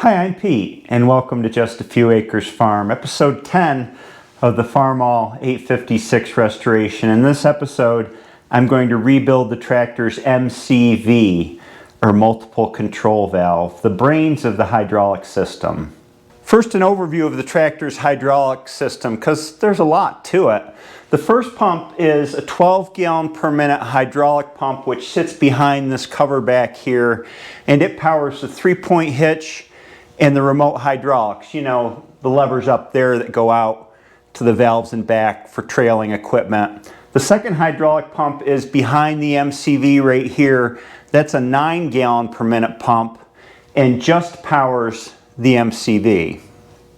Hi, I'm Pete, and welcome to Just a Few Acres Farm, episode 10 of the Farmall 856 restoration. In this episode, I'm going to rebuild the tractor's MCV, or multiple control valve, the brains of the hydraulic system. First, an overview of the tractor's hydraulic system, because there's a lot to it. The first pump is a 12 gallon per minute hydraulic pump which sits behind this cover back here, and it powers the 3-point hitch and the remote hydraulics. You know, the levers up there that go out to the valves and back for trailing equipment. The second hydraulic pump is behind the MCV right here. That's a 9 gallon per minute pump and just powers the MCV.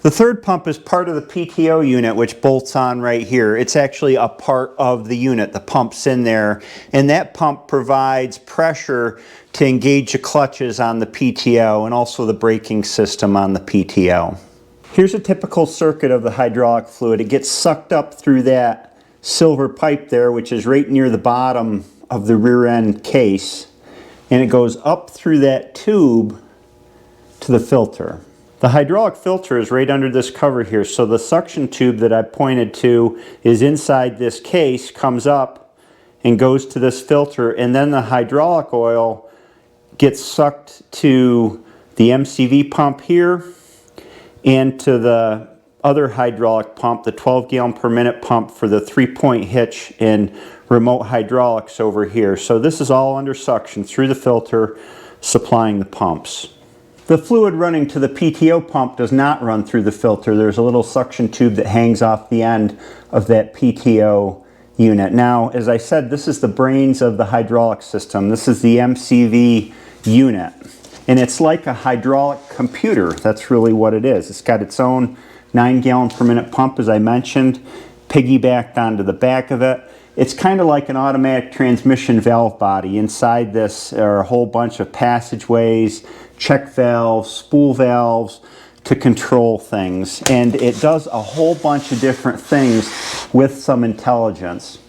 The third pump is part of the PTO unit, which bolts on right here. It's actually a part of the unit. The pump's in there, and that pump provides pressure to engage the clutches on the PTO and also the braking system on the PTO. Here's a typical circuit of the hydraulic fluid. It gets sucked up through that silver pipe there, which is right near the bottom of the rear end case, and it goes up through that tube to the filter. The hydraulic filter is right under this cover here, so the suction tube that I pointed to is inside this case, comes up and goes to this filter, and then the hydraulic oil gets sucked to the MCV pump here and to the other hydraulic pump, the 12 gallon per minute pump for the 3-point hitch and remote hydraulics over here. So this is all under suction through the filter, supplying the pumps. The fluid running to the PTO pump does not run through the filter. There's a little suction tube that hangs off the end of that PTO unit. Now, as I said, this is the brains of the hydraulic system. This is the MCV unit. And it's like a hydraulic computer. That's really what it is. It's got its own 9 gallon per minute pump, as I mentioned, piggybacked onto the back of it. It's kind of like an automatic transmission valve body. Inside this are a whole bunch of passageways, check valves, spool valves to control things. And it does a whole bunch of different things with some intelligence.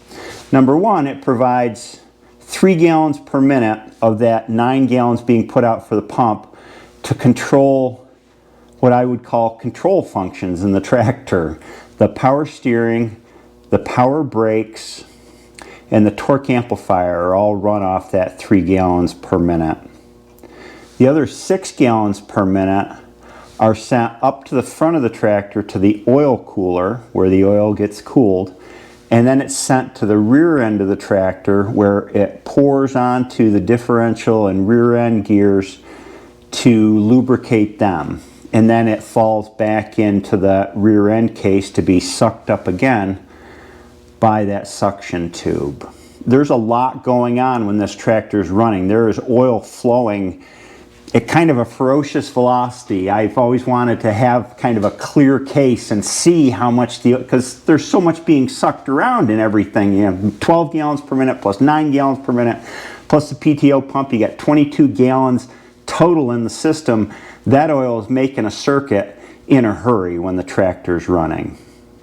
Number one, it provides 3 gallons per minute of that 9 gallons being put out for the pump to control what I would call control functions in the tractor. The power steering, the power brakes, and the torque amplifier are all run off that 3 gallons per minute. The other 6 gallons per minute are sent up to the front of the tractor to the oil cooler where the oil gets cooled, and then it's sent to the rear end of the tractor where it pours onto the differential and rear end gears to lubricate them. And then it falls back into the rear end case to be sucked up again by that suction tube. There's a lot going on when this tractor is running. There is oil flowing at kind of a ferocious velocity. I've always wanted to have kind of a clear case and see how much because there's so much being sucked around and everything. You have 12 gallons per minute plus 9 gallons per minute plus the PTO pump. You got 22 gallons total in the system. That oil is making a circuit in a hurry when the tractor's running.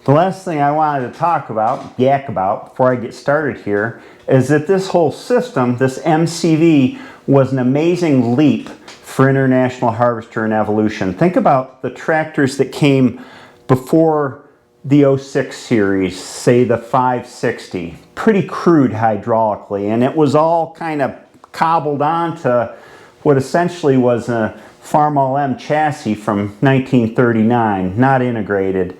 The last thing I wanted to yak about, before I get started here, is that this whole system, this MCV, was an amazing leap for International Harvester and evolution. Think about the tractors that came before the 06 series, say the 560. Pretty crude hydraulically, and it was all kind of cobbled onto what essentially was a Farmall M chassis from 1939, not integrated.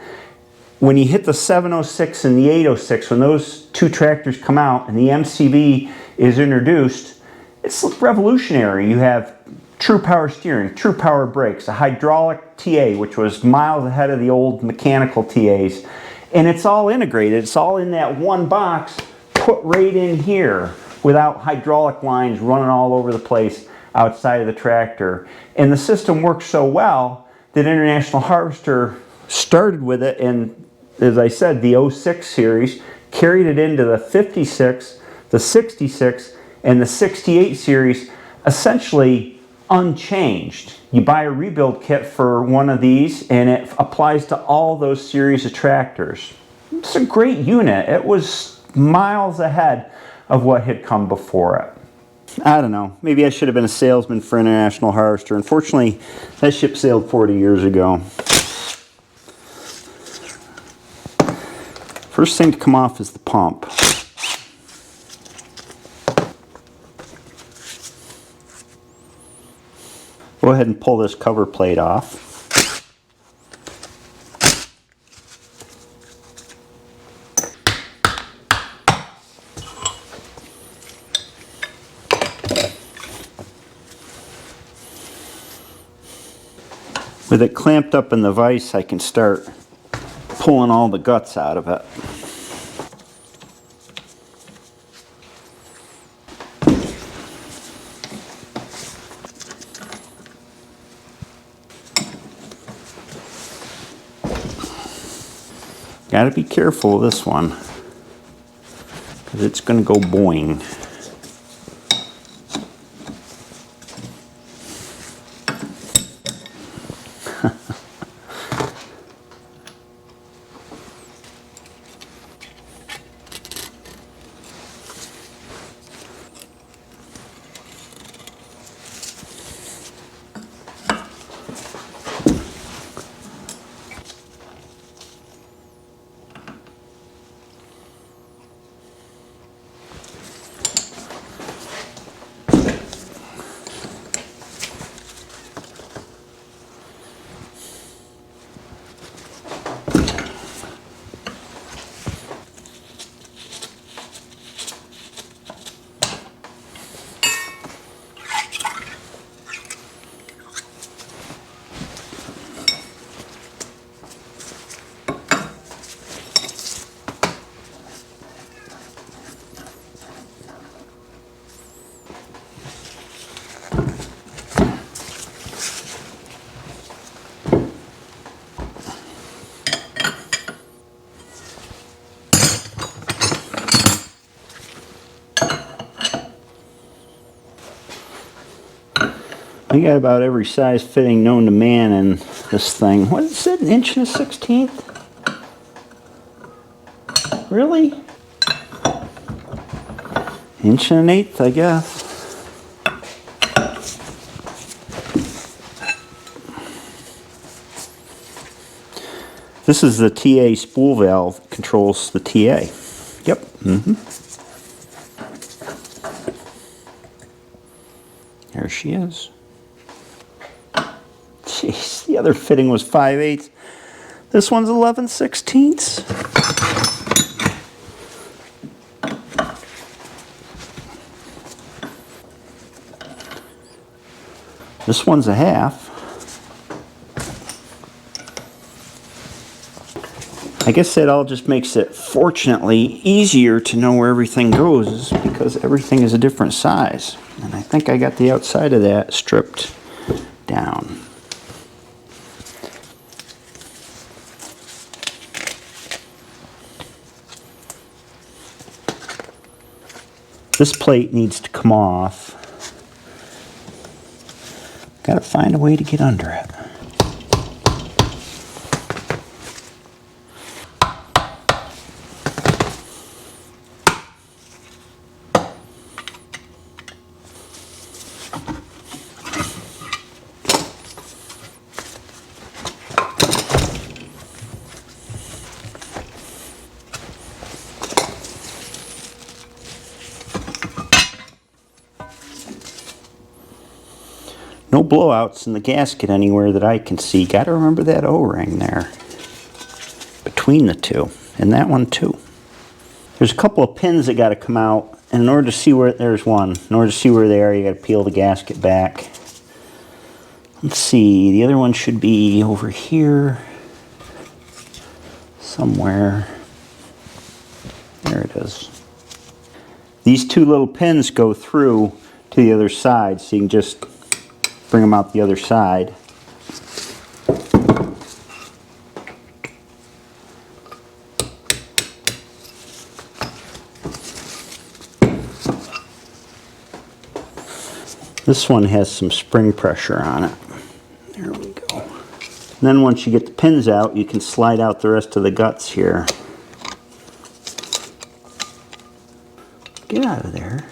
When you hit the 706 and the 806, when those two tractors come out and the MCV is introduced, it's revolutionary. You have true power steering, true power brakes, a hydraulic TA, which was miles ahead of the old mechanical TAs. And it's all integrated. It's all in that one box, put right in here without hydraulic lines running all over the place outside of the tractor. And the system works so well that International Harvester started with it, and as I said, the 06 series, carried it into the 56, the 66, and the 68 series, essentially unchanged. You buy a rebuild kit for one of these and it applies to all those series of tractors. It's a great unit. It was miles ahead of what had come before it. I don't know. Maybe I should have been a salesman for International Harvester. Unfortunately, that ship sailed 40 years ago. First thing to come off is the pump. Go ahead and pull this cover plate off. With it clamped up in the vise, I can start pulling all the guts out of it. Gotta be careful of this one, because it's gonna go boing. I got about every size fitting known to man in this thing. What is it, 1 1/16? Really? 1 1/8, I guess. This is the TA spool valve that controls the TA. Yep. There she is. Jeez, the other fitting was 5/8. This one's 11/16. This one's a half. I guess that all just makes it, fortunately, easier to know where everything goes, because everything is a different size. And I think I got the outside of that stripped down. This plate needs to come off. Gotta find a way to get under it. No blowouts in the gasket anywhere that I can see. Got to remember that O-ring there between the two, and that one too. There's a couple of pins that got to come out, and in order to see where, there's one. In order to see where they are, you got to peel the gasket back. Let's see, the other one should be over here somewhere. There it is. These two little pins go through to the other side, so you can just bring them out the other side. This one has some spring pressure on it. There we go. And then once you get the pins out, you can slide out the rest of the guts here. Get out of there.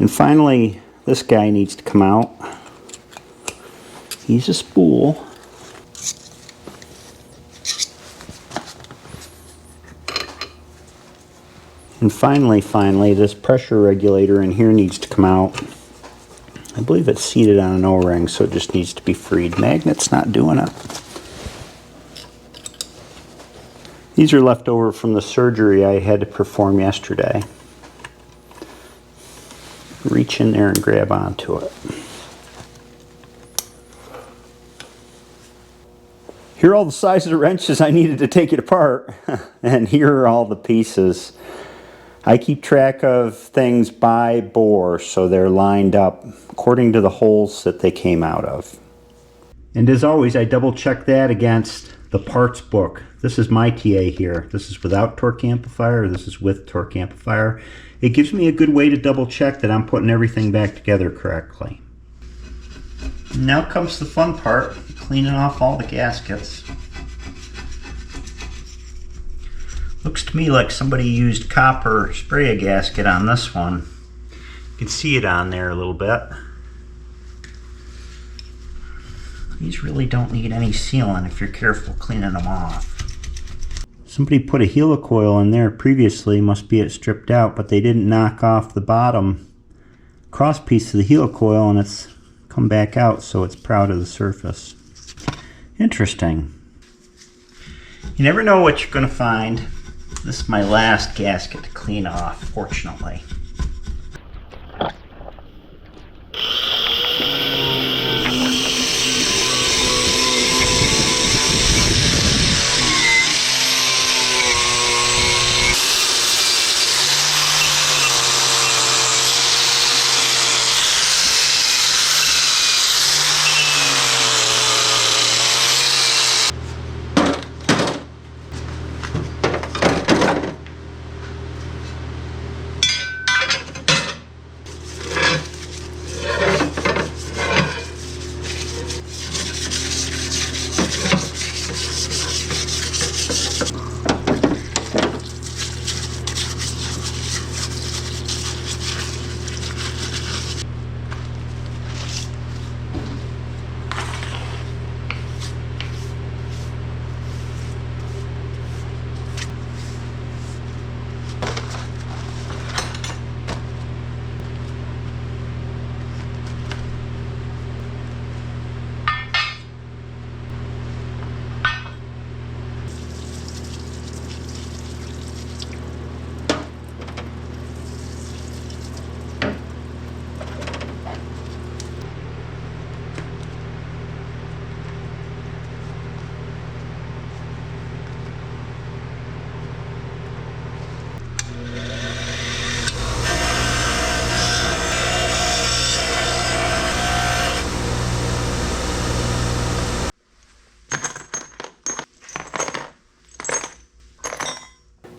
And finally, this guy needs to come out. He's a spool. And finally, this pressure regulator in here needs to come out. I believe it's seated on an O-ring, so it just needs to be freed. Magnet's not doing it. These are left over from the surgery I had to perform yesterday. Reach in there and grab onto it. Here are all the sizes of wrenches I needed to take it apart. And here are all the pieces. I keep track of things by bore, so they're lined up according to the holes that they came out of. And as always, I double check that against the parts book. This is my TA here. This is without torque amplifier, this is with torque amplifier. It gives me a good way to double check that I'm putting everything back together correctly. Now comes the fun part, cleaning off all the gaskets. Looks to me like somebody used copper spray a gasket on this one. You can see it on there a little bit. These really don't need any sealing if you're careful cleaning them off. Somebody put a helicoil in there previously, must be it stripped out, but they didn't knock off the bottom cross piece of the helicoil, and it's come back out, so it's proud of the surface. Interesting. You never know what you're going to find. This is my last gasket to clean off, fortunately.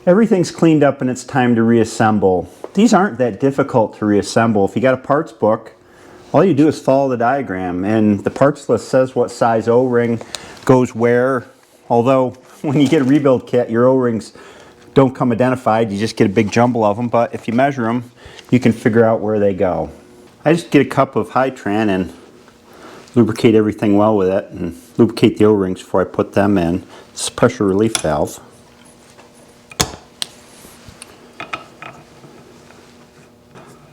Everything's cleaned up and it's time to reassemble. These aren't that difficult to reassemble. If you got a parts book, all you do is follow the diagram, and the parts list says what size O-ring goes where. Although when you get a rebuild kit, your O-rings don't come identified, you just get a big jumble of them, but if you measure them, you can figure out where they go. I just get a cup of High-Tran and lubricate everything well with it, and lubricate the O-rings before I put them in. It's a pressure relief valve.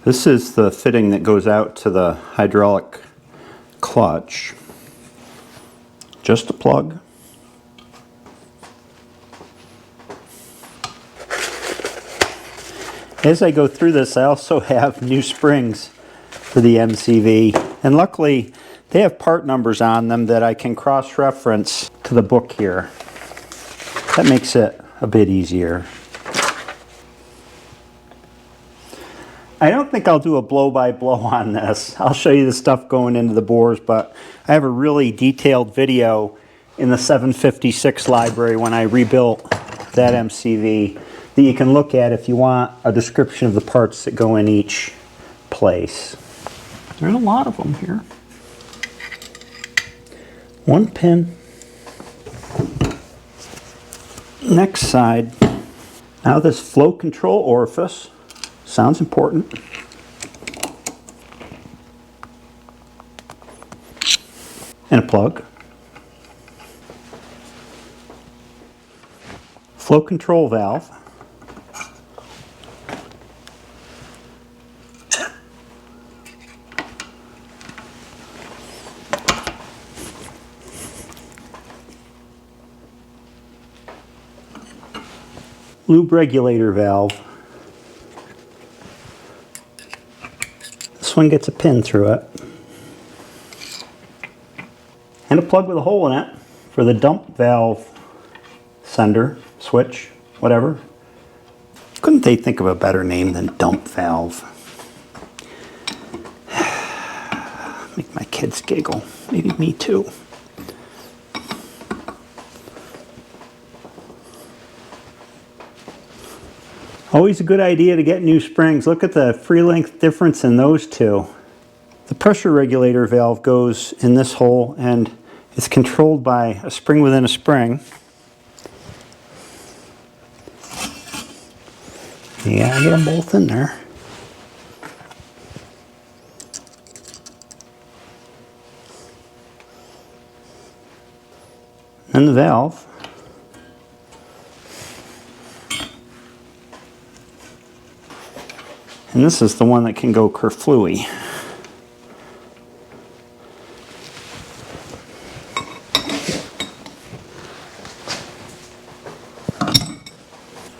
This is the fitting that goes out to the hydraulic clutch. Just a plug. As I go through this, I also have new springs for the MCV, and luckily they have part numbers on them that I can cross-reference to the book here. That makes it a bit easier. I don't think I'll do a blow-by-blow on this. I'll show you the stuff going into the bores, but I have a really detailed video in the 756 library when I rebuilt that MCV that you can look at if you want a description of the parts that go in each place. There's a lot of them here. One pin. Next side. Now this flow control orifice. Sounds important. and a plug. Flow control valve. Lube regulator valve. This one gets a pin through it. And a plug with a hole in it for the dump valve sender, switch, whatever. Couldn't they think of a better name than dump valve? Make my kids giggle. Maybe me too. Always a good idea to get new springs. Look at the free length difference in those two. The pressure regulator valve goes in this hole and it's controlled by a spring within a spring. Yeah, I get them both in there. And the valve. And this is the one that can go kerflooey.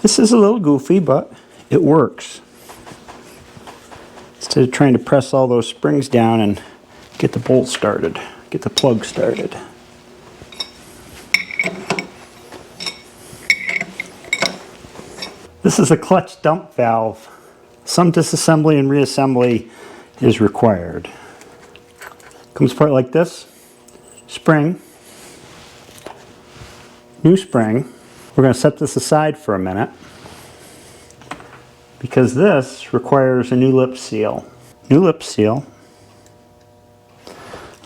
This is a little goofy, but it works. Instead of trying to press all those springs down and get the bolt started, get the plug started. This is a clutch dump valve. Some disassembly and reassembly is required. Comes apart like this. Spring. New spring. We're going to set this aside for a minute because this requires a new lip seal. New lip seal.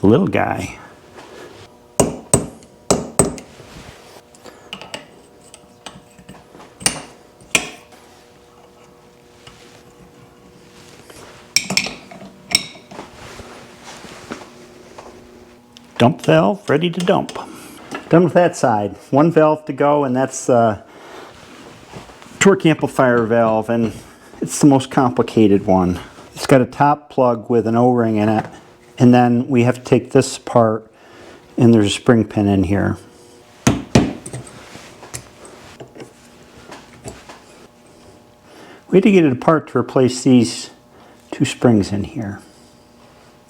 Little guy. Dump valve ready to dump. Done with that side. One valve to go, and that's the torque amplifier valve, and it's the most complicated one. It's got a top plug with an O-ring in it, and then we have to take this apart, and there's a spring pin in here. We had to get it apart to replace these two springs in here.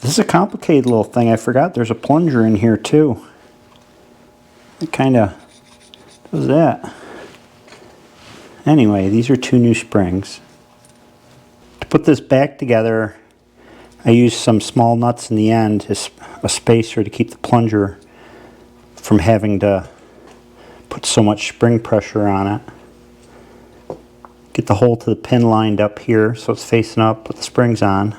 This is a complicated little thing. I forgot there's a plunger in here too. It kind of does that. Anyway, these are two new springs. To put this back together, I used some small nuts in the end as a spacer to keep the plunger from having to put so much spring pressure on it. Get the hole to the pin lined up here so it's facing up, put the springs on.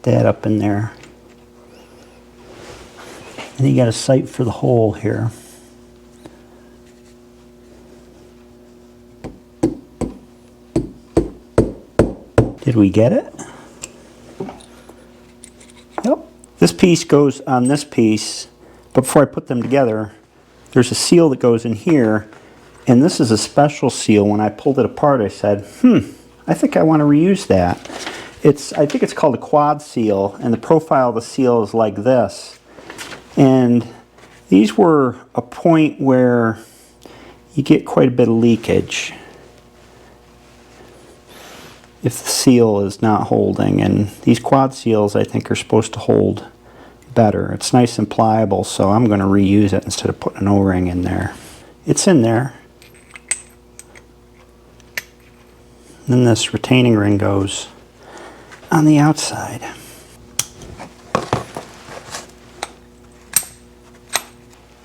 That up in there. And you got a sight for the hole here. Did we get it? Yep. This piece goes on this piece, but before I put them together, there's a seal that goes in here, and this is a special seal. When I pulled it apart, I said, I think I want to reuse that. I think it's called a quad seal, and the profile of the seal is like this. And these were a point where you get quite a bit of leakage if the seal is not holding. And these quad seals, I think, are supposed to hold better. It's nice and pliable, so I'm going to reuse it instead of putting an O-ring in there. It's in there. Then this retaining ring goes on the outside.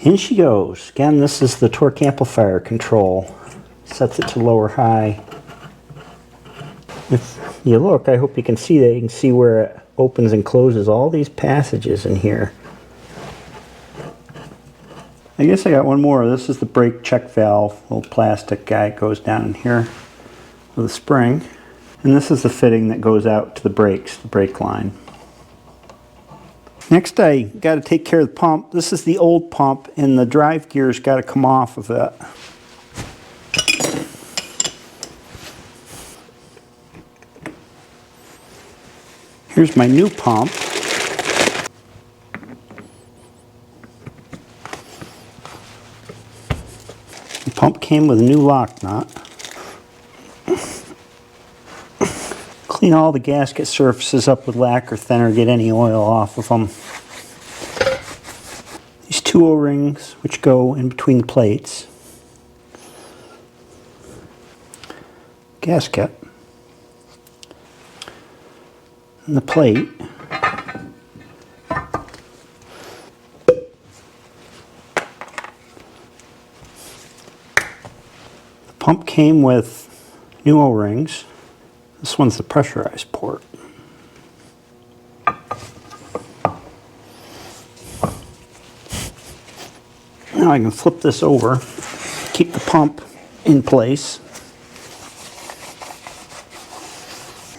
In she goes. Again, this is the torque amplifier control. Sets it to lower high. If you look, I hope you can see that. You can see where it opens and closes all these passages in here. I guess I got one more. This is the brake check valve. Little plastic guy goes down in here with a spring. And this is the fitting that goes out to the brakes, the brake line. Next, I got to take care of the pump. This is the old pump, and the drive gear's got to come off of it. Here's my new pump. The pump came with a new lock nut. Clean all the gasket surfaces up with lacquer thinner, get any oil off of them. These two O-rings, which go in between the plates. Gasket. And the plate. The pump came with new O-rings. This one's the pressurized port. Now I can flip this over, keep the pump in place.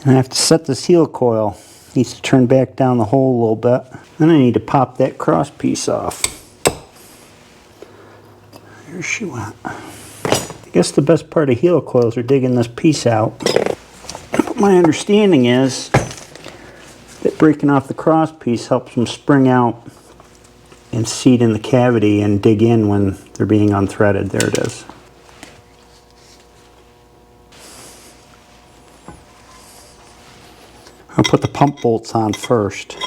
And I have to set this heel coil. Needs to turn back down the hole a little bit. Then I need to pop that cross piece off. There she went. I guess the best part of heel coils are digging this piece out. But my understanding is that breaking off the cross piece helps them spring out and seat in the cavity and dig in when they're being unthreaded. There it is. I'll put the pump bolts on first.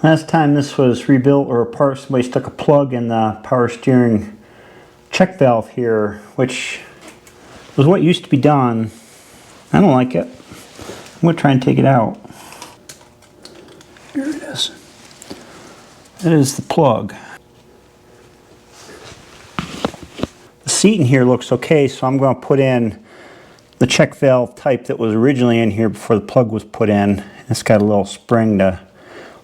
Last time this was rebuilt or apart, somebody stuck a plug in the power steering check valve here, which was what used to be done. I don't like it. I'm going to try and take it out. Here it is. That is the plug. The seat in here looks okay, so I'm going to put in the check valve type that was originally in here before the plug was put in. It's got a little spring to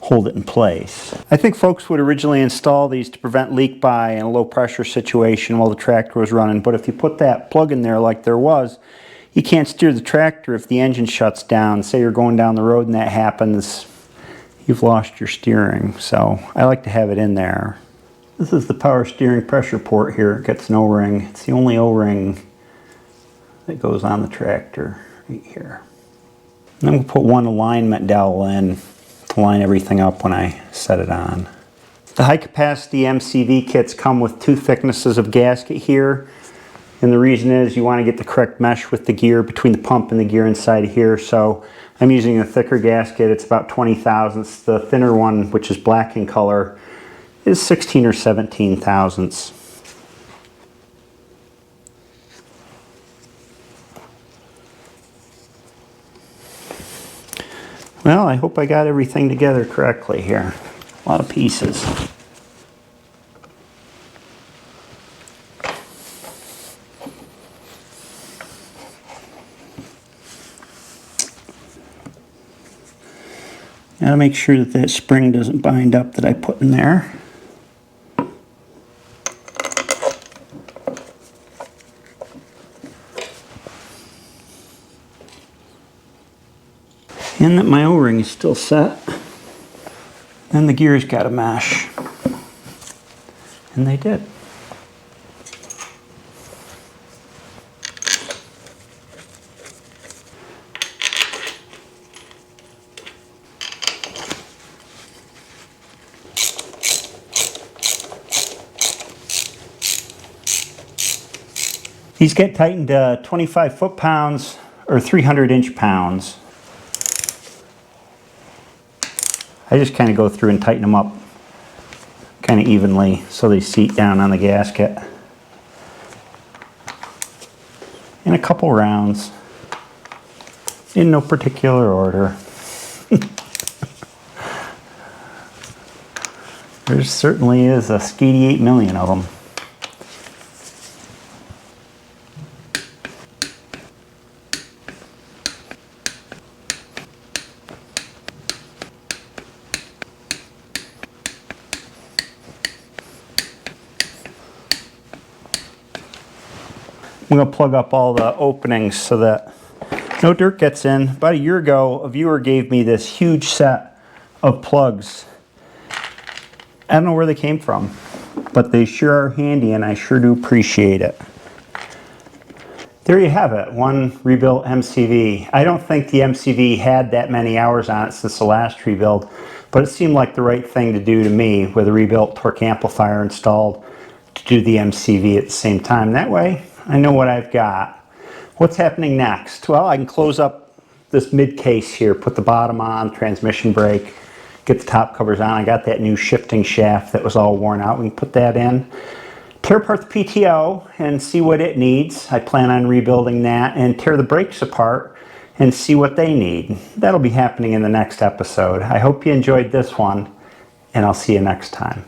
hold it in place. I think folks would originally install these to prevent leak by in a low pressure situation while the tractor was running, but if you put that plug in there like there was, you can't steer the tractor if the engine shuts down. Say you're going down the road and that happens, you've lost your steering. So I like to have it in there. This is the power steering pressure port here. It gets an O-ring. It's the only O-ring that goes on the tractor right here. And I'm going to put one alignment dowel in to line everything up when I set it on. The high capacity MCV kits come with two thicknesses of gasket here. And the reason is you want to get the correct mesh with the gear between the pump and the gear inside of here. So I'm using a thicker gasket. It's about 20 thousandths. The thinner one, which is black in color, is 16 or 17 thousandths. Well, I hope I got everything together correctly here. A lot of pieces. Gotta make sure that that spring doesn't bind up that I put in there. And that my O-ring is still set. And the gear's got a mesh. And they did. These get tightened to 25 foot-pounds or 300 inch-pounds. I just kind of go through and tighten them up kind of evenly so they seat down on the gasket. In a couple rounds, in no particular order. There certainly is a skeety 8 million of them. I'm going to plug up all the openings so that no dirt gets in. About a year ago, a viewer gave me this huge set of plugs. I don't know where they came from, but they sure are handy and I sure do appreciate it. There you have it, one rebuilt MCV. I don't think the MCV had that many hours on it since the last rebuild, but it seemed like the right thing to do to me with a rebuilt torque amplifier installed to do the MCV at the same time. That way, I know what I've got. What's happening next? Well, I can close up this mid case here, put the bottom on, transmission brake, get the top covers on. I got that new shifting shaft that was all worn out. We can put that in. Tear apart the PTO and see what it needs. I plan on rebuilding that, and tear the brakes apart and see what they need. That'll be happening in the next episode. I hope you enjoyed this one, and I'll see you next time.